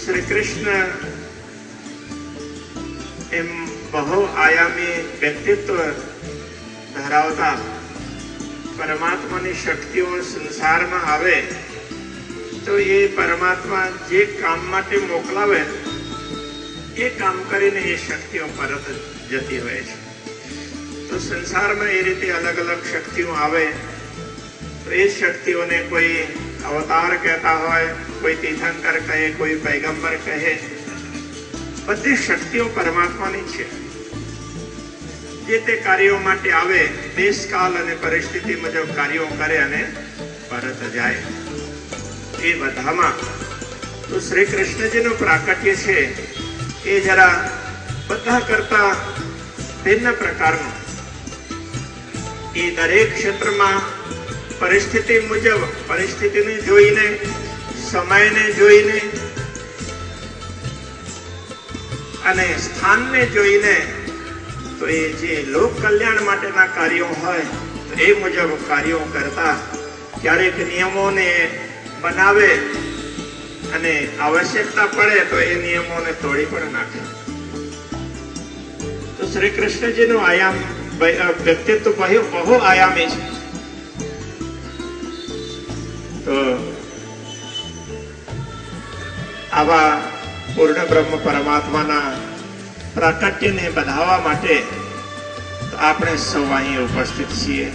શ્રી કૃષ્ણ એમ બહુ આયામી વ્યક્તિત્વ ધરાવતા પરમાત્માની શક્તિઓ સંસારમાં આવે તો એ પરમાત્મા જે કામ માટે મોકલાવે એ કામ કરીને એ શક્તિઓ પરત જતી હોય છે. તો સંસારમાં એ રીતે અલગ અલગ શક્તિઓ આવે તો એ શક્તિઓને કોઈ અવતાર કહેતા હોય, કોઈ તીર્થંકર કહે, કોઈ પૈગંબર કહે. બધી શક્તિઓ પરમાત્માની છે. જે તે કાર્યો માટે આવે, દેશકાલ અને પરિસ્થિતિ મુજબ કાર્યો કરે અને પરત જાય. એ બધામાં તો શ્રી કૃષ્ણજીનું પ્રાકટ્ય છે એ જરા બધા કરતા ભિન્ન પ્રકારનું. એ દરેક ક્ષેત્રમાં પરિસ્થિતિ મુજબ, પરિસ્થિતિને જોઈને, સમયને જોઈને અને સ્થાનને જોઈને તો એ જે લોક કલ્યાણ માટેના કાર્યો હોય તો એ મુજબ કાર્યો કરતા ક્યારેક નિયમોને બનાવે અને આવશ્યકતા પડે તો એ નિયમોને તોડી પણ નાખે. તો શ્રી કૃષ્ણજીનું આયામ વ્યક્તિત્વ બહુ આયામી છે. તો આવા પૂર્ણ બ્રહ્મ પરમાત્માના પ્રાકટ્યને બધાવવા માટે તો આપણે સૌ અહીં ઉપસ્થિત છીએ.